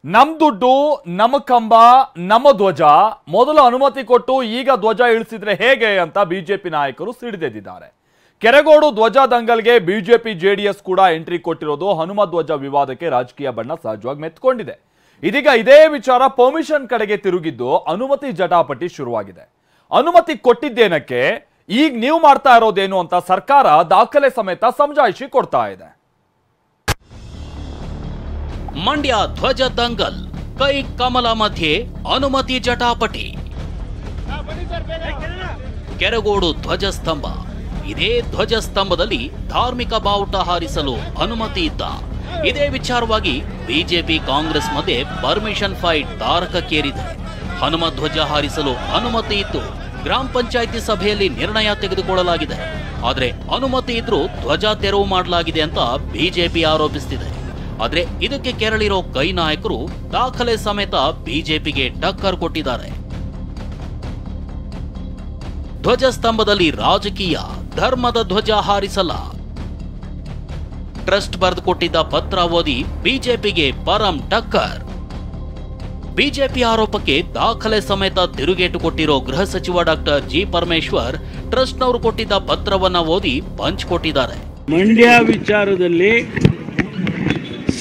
ನಮ್ ದುಡ್ಡು ನಮ್ಮ ಕಂಬ ನಮ್ಮ ಧ್ವಜ ಮೊದಲು ಅನುಮತಿ ಕೊಟ್ಟು ಈಗ ಧ್ವಜ ಇಳಿಸಿದ್ರೆ ಹೇಗೆ ಅಂತ ಬಿಜೆಪಿ ನಾಯಕರು ಸಿಡಿದೆದ್ದಿದ್ದಾರೆ. ಕೆರಗೋಡು ಧ್ವಜ ದಂಗಲ್ಗೆ ಬಿಜೆಪಿ ಜೆಡಿಎಸ್ ಕೂಡ ಎಂಟ್ರಿ ಕೊಟ್ಟಿರೋದು ಹನುಮ ಧ್ವಜ ವಿವಾದಕ್ಕೆ ರಾಜಕೀಯ ಬಣ್ಣ ಸಹಜವಾಗಿ ಮೆತ್ಕೊಂಡಿದೆ. ಇದೀಗ ಇದೇ ವಿಚಾರ ಪರ್ಮಿಷನ್ ಕಡೆಗೆ ತಿರುಗಿದ್ದು ಅನುಮತಿ ಜಟಾಪಟಿ ಶುರುವಾಗಿದೆ. ಅನುಮತಿ ಕೊಟ್ಟಿದ್ದೇನಕ್ಕೆ, ಈಗ ನೀವು ಮಾಡ್ತಾ ಇರೋದೇನು ಅಂತ ಸರ್ಕಾರ ದಾಖಲೆ ಸಮೇತ ಸಮಜಾಯಿಷಿ ಕೊಡ್ತಾ ಇದೆ. ಮಂಡ್ಯ ಧ್ವಜ ದಂಗಲ್, ಕೈ ಕಮಲ ಮಧ್ಯೆ ಅನುಮತಿ ಜಟಾಪಟಿ. ಕೆರಗೋಡು ಧ್ವಜಸ್ತಂಭ, ಇದೇ ಧ್ವಜಸ್ತಂಭದಲ್ಲಿ ಧಾರ್ಮಿಕ ಬಾವುಟ ಹಾರಿಸಲು ಅನುಮತಿ ಇದ್ದ. ಇದೇ ವಿಚಾರವಾಗಿ ಬಿಜೆಪಿ ಕಾಂಗ್ರೆಸ್ ಮಧ್ಯೆ ಪರ್ಮಿಷನ್ ಫೈಟ್ ತಾರಕಕ್ಕೇರಿದೆ. ಹನುಮ ಧ್ವಜ ಹಾರಿಸಲು ಅನುಮತಿ ಇದ್ದು ಗ್ರಾಮ ಪಂಚಾಯಿತಿ ಸಭೆಯಲ್ಲಿ ನಿರ್ಣಯ ತೆಗೆದುಕೊಳ್ಳಲಾಗಿದೆ. ಆದರೆ ಅನುಮತಿ ಇದ್ರೂ ಧ್ವಜ ತೆರವು ಮಾಡಲಾಗಿದೆ ಅಂತ ಬಿಜೆಪಿ ಆರೋಪಿಸುತ್ತಿದೆ. ಆದ್ರೆ ಇದಕ್ಕೆ ಕೆರಳಿರೋ ಕೈ ನಾಯಕರು ದಾಖಲೆ ಸಮೇತ ಬಿಜೆಪಿಗೆ ಟಕ್ಕರ್ ಕೊಟ್ಟಿದ್ದಾರೆ. ಧ್ವಜಸ್ತಂಭದಲ್ಲಿ ರಾಜಕೀಯ, ಧರ್ಮದ ಧ್ವಜ ಹಾರಿಸಲ್ಲ. ಟ್ರಸ್ಟ್ ಬರೆದು ಕೊಟ್ಟಿದ್ದ ಪತ್ರ ಓದಿ ಬಿಜೆಪಿಗೆ ಪರಂ ಟಕ್ಕರ್. ಬಿಜೆಪಿ ಆರೋಪಕ್ಕೆ ದಾಖಲೆ ಸಮೇತ ತಿರುಗೇಟು ಕೊಟ್ಟಿರೋ ಗೃಹ ಸಚಿವ ಡಾಕ್ಟರ್ ಜಿ ಪರಮೇಶ್ವರ್ ಟ್ರಸ್ಟ್ನವರು ಕೊಟ್ಟಿದ್ದ ಪತ್ರವನ್ನ ಓದಿ ಪಂಚ್ ಕೊಟ್ಟಿದ್ದಾರೆ. ಮಂಡ್ಯ ವಿಚಾರದಲ್ಲಿ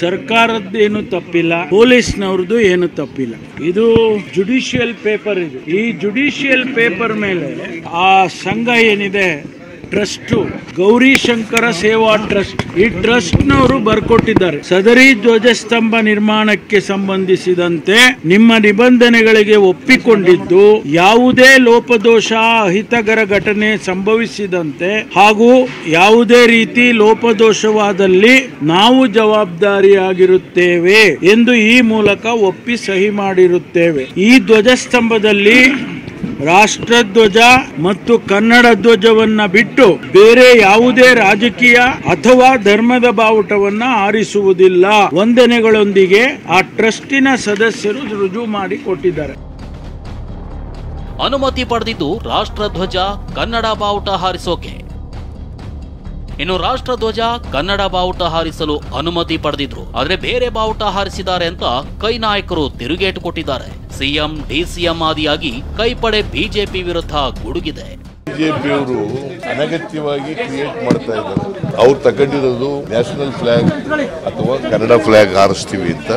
ಸರ್ಕಾರದ್ದೇನು ತಪ್ಪಿಲ್ಲ, ಪೊಲೀಸ್ನವ್ರದ್ದು ಏನು ತಪ್ಪಿಲ್ಲ. ಇದು ಜುಡಿಷಿಯಲ್ ಪೇಪರ್. ಇದು ಈ ಜುಡಿಷಿಯಲ್ ಪೇಪರ್ ಮೇಲೆ ಆ ಸಂಘ ಏನಿದೆ ಟ್ರಸ್ಟ್, ಗೌರಿಶಂಕರ ಸೇವಾ ಟ್ರಸ್ಟ್, ಈ ಟ್ರಸ್ಟ್ನವರು ಬರ್ಕೊಟ್ಟಿದ್ದಾರೆ. ಸದರಿ ಧ್ವಜಸ್ತಂಭ ನಿರ್ಮಾಣಕ್ಕೆ ಸಂಬಂಧಿಸಿದಂತೆ ನಿಮ್ಮ ನಿಬಂಧನೆಗಳಿಗೆ ಒಪ್ಪಿಕೊಂಡಿದ್ದು ಯಾವುದೇ ಲೋಪದೋಷ ಅಹಿತಕರ ಘಟನೆ ಸಂಭವಿಸಿದಂತೆ ಹಾಗೂ ಯಾವುದೇ ರೀತಿ ಲೋಪದೋಷವಾದಲ್ಲಿ ನಾವು ಜವಾಬ್ದಾರಿಯಾಗಿರುತ್ತೇವೆ ಎಂದು ಈ ಮೂಲಕ ಒಪ್ಪಿ ಸಹಿ ಮಾಡಿರುತ್ತೇವೆ. ಈ ಧ್ವಜಸ್ತಂಭದಲ್ಲಿ ರಾಷ್ಟ್ರಧ್ವಜ ಮತ್ತು ಕನ್ನಡ ಧ್ವಜವನ್ನ ಬಿಟ್ಟು ಬೇರೆ ಯಾವುದೇ ರಾಜಕೀಯ ಅಥವಾ ಧರ್ಮದ ಬಾವುಟವನ್ನ ಹಾರಿಸುವುದಿಲ್ಲ. ವಂದನೆಗಳೊಂದಿಗೆ ಆ ಟ್ರಸ್ಟಿನ ಸದಸ್ಯರು ರುಜುವು ಮಾಡಿ ಕೊಟ್ಟಿದ್ದಾರೆ. ಅನುಮತಿ ಪಡೆದಿದ್ದು ರಾಷ್ಟ್ರಧ್ವಜ, ಕನ್ನಡ ಬಾವುಟ ಹಾರಿಸೋಕೆ. ಇನ್ನು ರಾಷ್ಟ್ರಧ್ವಜ, ಕನ್ನಡ ಬಾವುಟ ಹಾರಿಸಲು ಅನುಮತಿ ಪಡೆದಿದ್ರು, ಆದ್ರೆ ಬೇರೆ ಬಾವುಟ ಹಾರಿಸಿದ್ದಾರೆ ಅಂತ ಕೈ ನಾಯಕರು ತಿರುಗೇಟು ಕೊಟ್ಟಿದ್ದಾರೆ. ಸಿಎಂ, ಡಿಸಿಎಂ ಆದಿಯಾಗಿ ಕೈಪಡೆ ಬಿಜೆಪಿ ವಿರುದ್ಧ ಗುಡುಗಿದೆ. ಬಿಜೆಪಿಯವರು ಅನಗತ್ಯವಾಗಿ ಕ್ರಿಯೇಟ್ ಮಾಡ್ತಾ ಇದ್ದಾರೆ. ಅವ್ರು ತಗೊಂಡಿರೋದು ನ್ಯಾಷನಲ್ ಫ್ಲಾಗ್ ಅಥವಾ ಕನ್ನಡ ಫ್ಲಾಗ್ ಹಾರಿಸ್ತೀವಿ ಅಂತ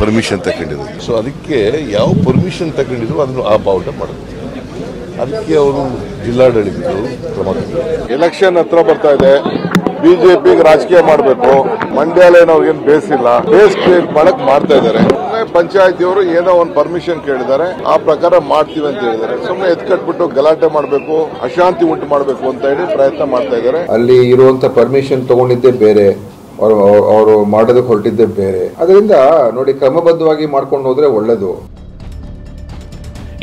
ಪರ್ಮಿಷನ್ ತಗೊಂಡಿರೋದು. ಸೊ ಅದಕ್ಕೆ ಯಾವ ಪರ್ಮಿಷನ್ ತಗೊಂಡಿದ್ರು ಅದನ್ನು ಆ ಬಾವುಟ ಮಾಡೋದು. ಅದಕ್ಕೆ ಅವರು ಜಿಲ್ಲಾಡಳಿತರು ಕ್ರಮ ತಗೊಂಡಿದ್ದಾರೆ. ಎಲೆಕ್ಷನ್ ಹತ್ರ ಬರ್ತಾ ಇದೆ, ಬಿಜೆಪಿಗೆ ರಾಜಕೀಯ ಮಾಡಬೇಕು. ಮಂಡ್ಯದಲ್ಲಿ ಅವ್ರಿಗೇನು ಬೇಸಿಲ್ಲ, ಬೇಸ್ ಕ್ರಿಯೇಟ್ ಮಾಡಕ್ ಮಾಡ್ತಾ ಇದ್ದಾರೆ. ಪಂಚಾಯತಿಯವರು ಏನೋ ಒಂದು ಪರ್ಮಿಷನ್ ಕೇಳಿದ್ದಾರೆ, ಆ ಪ್ರಕಾರ ಮಾಡ್ತೀವಿ ಅಂತ ಹೇಳಿದ್ದಾರೆ. ಸುಮ್ಮನೆ ಎತ್ಕಟ್ಬಿಟ್ಟು ಗಲಾಟೆ ಮಾಡಬೇಕು, ಅಶಾಂತಿ ಉಂಟು ಮಾಡಬೇಕು ಅಂತ ಹೇಳಿ ಪ್ರಯತ್ನ ಮಾಡ್ತಾ ಇದ್ದಾರೆ. ಅಲ್ಲಿ ಇರುವಂತ ಪರ್ಮಿಷನ್ ತಗೊಂಡಿದ್ದೇ ಬೇರೆ, ಅವರು ಮಾಡೋದಕ್ಕೆ ಹೊರಟಿದ್ದೇ ಬೇರೆ. ಅದರಿಂದ ನೋಡಿ, ಕ್ರಮಬದ್ಧವಾಗಿ ಮಾಡ್ಕೊಂಡು ಹೋದ್ರೆ ಒಳ್ಳೇದು.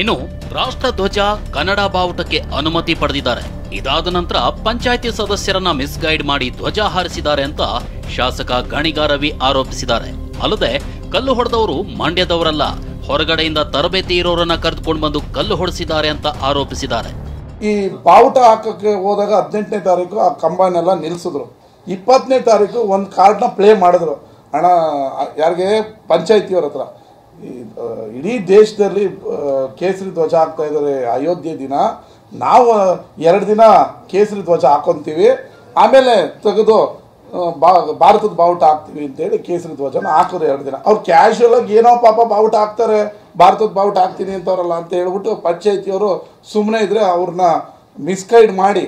ಇನ್ನು ರಾಷ್ಟ್ರಧ್ವಜ, ಕನ್ನಡ ಬಾವುಟಕ್ಕೆ ಅನುಮತಿ ಪಡೆದಿದ್ದಾರೆ. ಇದಾದ ನಂತರ ಪಂಚಾಯಿತಿ ಸದಸ್ಯರನ್ನ ಮಿಸ್ಗೈಡ್ ಮಾಡಿ ಧ್ವಜ ಹಾರಿಸಿದ್ದಾರೆ ಅಂತ ಶಾಸಕ ಗಣಿಗ ರವಿ ಆರೋಪಿಸಿದ್ದಾರೆ. ಅಲ್ಲದೆ ಕಲ್ಲು ಹೊಡೆದವರು ಮಂಡ್ಯದವರಲ್ಲ, ಹೊರಗಡೆಯಿಂದ ತರಬೇತಿ ಇರೋರನ್ನ ಕರೆದುಕೊಂಡು ಬಂದು ಕಲ್ಲು ಹೊಡೆಸಿದ್ದಾರೆ ಅಂತ ಆರೋಪಿಸಿದ್ದಾರೆ. ಈ ಬಾವುಟ ಹಾಕಕ್ಕೆ ಹೋದಾಗ 18ನೇ ತಾರೀಕು ಆ ಕಂಬನೆಲ್ಲ ನಿಲ್ಲಿಸಿದ್ರು. 20ನೇ ತಾರೀಕು ಒಂದು ಕಾರ್ಡ್ನ ಪ್ಲೇ ಮಾಡಿದ್ರು. ಹಣ ಯಾರಿಗೆ? ಪಂಚಾಯತಿಯವ್ರ ಹತ್ರ. ಇಡೀ ದೇಶದಲ್ಲಿ ಕೇಸರಿ ಧ್ವಜ ಹಾಕ್ತಾ ಇದ್ದಾರೆ. ಅಯೋಧ್ಯೆ ದಿನ ನಾವು 2 ದಿನ ಕೇಸರಿ ಧ್ವಜ ಹಾಕೊಂತೀವಿ, ಆಮೇಲೆ ತೆಗೆದು ಭಾರತದ ಬಾವುಟ ಹಾಕ್ತೀವಿ ಅಂತೇಳಿ ಕೇಸರಿ ಧ್ವಜನ ಹಾಕಿದ್ರು 2 ದಿನ. ಅವ್ರು ಕ್ಯಾಶುಯಲ್ ಆಗಿ ಏನೋ ಪಾಪ ಬಾವುಟ ಹಾಕ್ತಾರೆ, ಭಾರತದ ಬಾವುಟ ಹಾಕ್ತೀನಿ ಅಂತವ್ರಲ್ಲ ಅಂತ ಹೇಳ್ಬಿಟ್ಟು ಪಂಚಾಯತಿಯವರು ಸುಮ್ಮನೆ ಇದ್ರೆ ಅವ್ರನ್ನ ಮಿಸ್ಗೈಡ್ ಮಾಡಿ,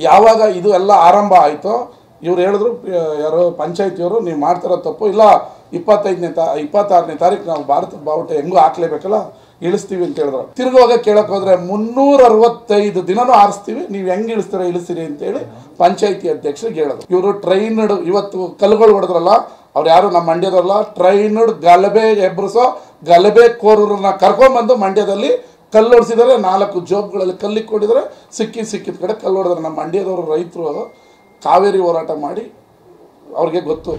ಯಾವಾಗ ಇದು ಎಲ್ಲ ಆರಂಭ ಆಯಿತೋ ಇವ್ರು ಹೇಳಿದ್ರು, ಯಾರು ಪಂಚಾಯತಿಯವರು, ನೀವು ಮಾಡ್ತಾರೋ ತಪ್ಪು ಇಲ್ಲ, 26ನೇ ತಾರೀಕು ನಾವು ಭಾರತದ ಬಾವುಟ ಹೆಂಗೂ ಹಾಕ್ಲೇಬೇಕಲ್ಲ, ಇಳಿಸ್ತೀವಿ ಅಂತ ಹೇಳಿದ್ರು. ತಿರುಗುವಾಗ ಕೇಳಕ್ ಹೋದ್ರೆ 365 ದಿನನೂ ಆರಿಸ್ತೀವಿ, ನೀವು ಹೆಂಗ್ ಇಳಿಸ್ತೀರ ಇಳಿಸ್ತೀರಿ ಅಂತೇಳಿ ಪಂಚಾಯತಿ ಅಧ್ಯಕ್ಷರಿಗೆ ಹೇಳಿದ್ರು. ಇವರು ಟ್ರೈನ್ಡ್, ಇವತ್ತು ಕಲ್ಲುಗಳು ಹೊಡೆದ್ರಲ್ಲ, ಅವ್ರು ಯಾರು ನಮ್ಮ ಮಂಡ್ಯದಲ್ಲ, ಟ್ರೈನ್ಡ್ ಗಲಭೆ ಎಬ್ಬರಿಸೋ ಗಲಭೆ ಕೋರರನ್ನ ಕರ್ಕೊಂಡ್ಬಂದು ಮಂಡ್ಯದಲ್ಲಿ ಕಲ್ಲು ಹೊಡಿಸಿದರೆ 4 ಜೋಬ್ಗಳಲ್ಲಿ ಕಲ್ಲಿಕ್ಕೊಂಡಿದ್ರೆ ಸಿಕ್ಕಿದ ಕಡೆ ಕಲ್ಲು ಹೊಡೆದ್ರೆ. ನಮ್ಮ ಮಂಡ್ಯದವರು ರೈತರು ಕಾವೇರಿ ಹೋರಾಟ ಮಾಡಿ ಅವ್ರಿಗೆ ಗೊತ್ತು.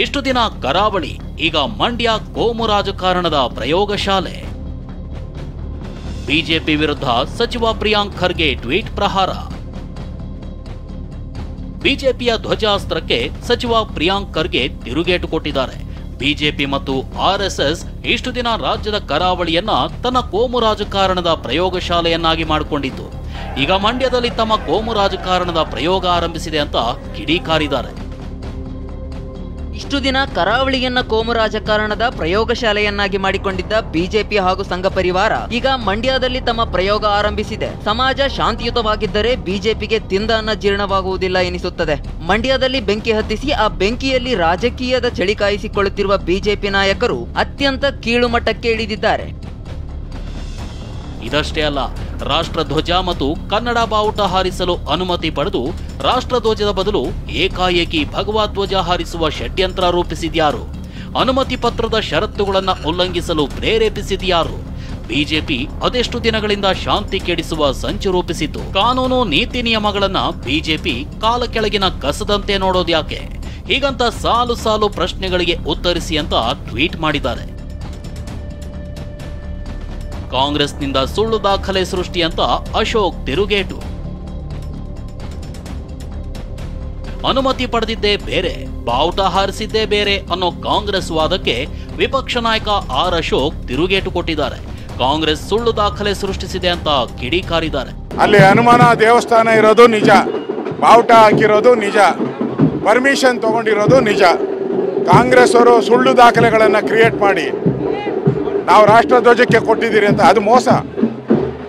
ಇಷ್ಟು ದಿನ ಕರಾವಳಿ, ಈಗ ಮಂಡ್ಯ ಕೋಮು ರಾಜಕಾರಣದ ಪ್ರಯೋಗಶಾಲೆ. ಬಿಜೆಪಿ ವಿರುದ್ಧ ಸಚಿವ ಪ್ರಿಯಾಂಕ್ ಖರ್ಗೆ ಟ್ವೀಟ್ ಪ್ರಹಾರ. ಬಿಜೆಪಿಯ ಧ್ವಜಾಸ್ತ್ರಕ್ಕೆ ಸಚಿವ ಪ್ರಿಯಾಂಕ್ ಖರ್ಗೆ ತಿರುಗೇಟು ಕೊಟ್ಟಿದ್ದಾರೆ. ಬಿಜೆಪಿ ಮತ್ತು ಆರ್ಎಸ್ಎಸ್ ಇಷ್ಟು ದಿನ ರಾಜ್ಯದ ಕರಾವಳಿಯನ್ನ ತನ್ನ ಕೋಮು ರಾಜಕಾರಣದ ಪ್ರಯೋಗಶಾಲೆಯನ್ನಾಗಿ ಮಾಡಿಕೊಂಡಿತ್ತು. ಈಗ ಮಂಡ್ಯದಲ್ಲಿ ತಮ್ಮ ಕೋಮು ರಾಜಕಾರಣದ ಪ್ರಯೋಗ ಆರಂಭಿಸಿದೆ ಅಂತ ಕಿಡಿಕಾರಿದ್ದಾರೆ. ಇಷ್ಟು ದಿನ ಕರಾವಳಿಯನ್ನ ಕೋಮು ರಾಜಕಾರಣದ ಪ್ರಯೋಗಶಾಲೆಯನ್ನಾಗಿ ಮಾಡಿಕೊಂಡಿದ್ದ ಬಿಜೆಪಿ ಹಾಗೂ ಸಂಘ ಪರಿವಾರ ಈಗ ಮಂಡ್ಯದಲ್ಲಿ ತಮ್ಮ ಪ್ರಯೋಗ ಆರಂಭಿಸಿದೆ. ಸಮಾಜ ಶಾಂತಿಯುತವಾಗಿದ್ದರೆ ಬಿಜೆಪಿಗೆ ತಿಂದ ಅನ್ನ ಜೀರ್ಣವಾಗುವುದಿಲ್ಲ ಎನಿಸುತ್ತದೆ. ಮಂಡ್ಯದಲ್ಲಿ ಬೆಂಕಿ ಹತ್ತಿಸಿ ಆ ಬೆಂಕಿಯಲ್ಲಿ ರಾಜಕೀಯದ ಚಳಿ ಕಾಯಿಸಿಕೊಳ್ಳುತ್ತಿರುವ ಬಿಜೆಪಿ ನಾಯಕರು ಅತ್ಯಂತ ಕೀಳು ಮಟ್ಟಕ್ಕೆ ಇಳಿದಿದ್ದಾರೆ. ಇದಷ್ಟೇ ಅಲ್ಲ, ರಾಷ್ಟ್ರಧ್ವಜ ಮತ್ತು ಕನ್ನಡ ಬಾವುಟ ಹಾರಿಸಲು ಅನುಮತಿ ಪಡೆದು ರಾಷ್ಟ್ರಧ್ವಜದ ಬದಲು ಏಕಾಏಕಿ ಭಗವಧ್ವಜ ಹಾರಿಸುವ ಷಡ್ಯಂತ್ರ ರೂಪಿಸಿದ್ಯಾರು? ಅನುಮತಿ ಪತ್ರದ ಷರತ್ತುಗಳನ್ನು ಉಲ್ಲಂಘಿಸಲು ಪ್ರೇರೇಪಿಸಿದ್ಯಾರು? ಬಿಜೆಪಿ ಅದೆಷ್ಟು ದಿನಗಳಿಂದ ಶಾಂತಿ ಕೆಡಿಸುವ ಸಂಚು ರೂಪಿಸಿತು? ಕಾನೂನು ನೀತಿ ನಿಯಮಗಳನ್ನ ಬಿಜೆಪಿ ಕಾಲ ಕೆಳಗಿನ ಕಸದಂತೆ ನೋಡೋದ್ಯಾಕೆ? ಹೀಗಂತ ಸಾಲು ಸಾಲು ಪ್ರಶ್ನೆಗಳಿಗೆ ಉತ್ತರಿಸಿ ಅಂತ ಟ್ವೀಟ್ ಮಾಡಿದ್ದಾರೆ. ಕಾಂಗ್ರೆಸ್ನಿಂದ ಸುಳ್ಳು ದಾಖಲೆ ಸೃಷ್ಟಿ ಅಂತ ಅಶೋಕ್ ತಿರುಗೇಟು. ಅನುಮತಿ ಪಡೆದಿದ್ದೇ ಬೇರೆ, ಬಾವುಟ ಹಾರಿಸಿದ್ದೇ ಬೇರೆ ಅನ್ನೋ ಕಾಂಗ್ರೆಸ್ ವಾದಕ್ಕೆ ವಿಪಕ್ಷ ನಾಯಕ ಆರ್ ಅಶೋಕ್ ತಿರುಗೇಟು ಕೊಟ್ಟಿದ್ದಾರೆ. ಕಾಂಗ್ರೆಸ್ ಸುಳ್ಳು ದಾಖಲೆ ಸೃಷ್ಟಿಸಿದೆ ಅಂತ ಕಿಡಿಕಾರಿದ್ದಾರೆ. ಅಲ್ಲಿ ಹನುಮಾನ ದೇವಸ್ಥಾನ ಇರೋದು ನಿಜ, ಬಾವುಟ ಹಾಕಿರೋದು ನಿಜ, ಪರ್ಮಿಷನ್ ತಗೊಂಡಿರೋದು ನಿಜ. ಕಾಂಗ್ರೆಸ್ ಅವರು ಸುಳ್ಳು ದಾಖಲೆಗಳನ್ನು ಕ್ರಿಯೇಟ್ ಮಾಡಿ ನಾವು ರಾಷ್ಟ್ರಧ್ವಜಕ್ಕೆ ಕೊಟ್ಟಿದ್ದೀರಿ ಅಂತ, ಅದು ಮೋಸ.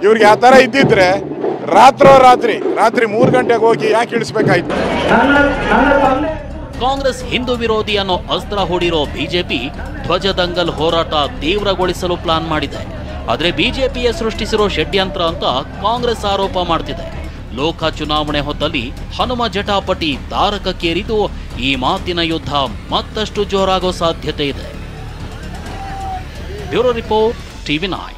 ಇವ್ರಿಗೆ ಆ ಥರ ಇದ್ದಿದ್ರೆ ರಾತ್ರಿ 3 ಗಂಟೆಗೆ ಹೋಗಿ ಯಾಕೆ ಇಳಿಸ್ಬೇಕಾಯ್ತು? ಕಾಂಗ್ರೆಸ್ ಹಿಂದೂ ವಿರೋಧಿ ಅನ್ನೋ ಅಸ್ತ್ರ ಹೂಡಿರೋ ಬಿಜೆಪಿ ಧ್ವಜ ದಂಗಲ್ ಹೋರಾಟ ತೀವ್ರಗೊಳಿಸಲು ಪ್ಲಾನ್ ಮಾಡಿದೆ. ಆದರೆ ಬಿಜೆಪಿಯೇ ಸೃಷ್ಟಿಸಿರೋ ಷಡ್ಯಂತ್ರ ಅಂತ ಕಾಂಗ್ರೆಸ್ ಆರೋಪ ಮಾಡ್ತಿದೆ. ಲೋಕ ಚುನಾವಣೆ ಹೊತ್ತಲ್ಲಿ ಹನುಮ ಜಟಾಪಟಿ ತಾರಕಕ್ಕೇರಿದ್ದು ಈ ಮಾತಿನ ಯುದ್ಧ ಮತ್ತಷ್ಟು ಜೋರಾಗೋ ಸಾಧ್ಯತೆ ಇದೆ. Bureau report, TV9.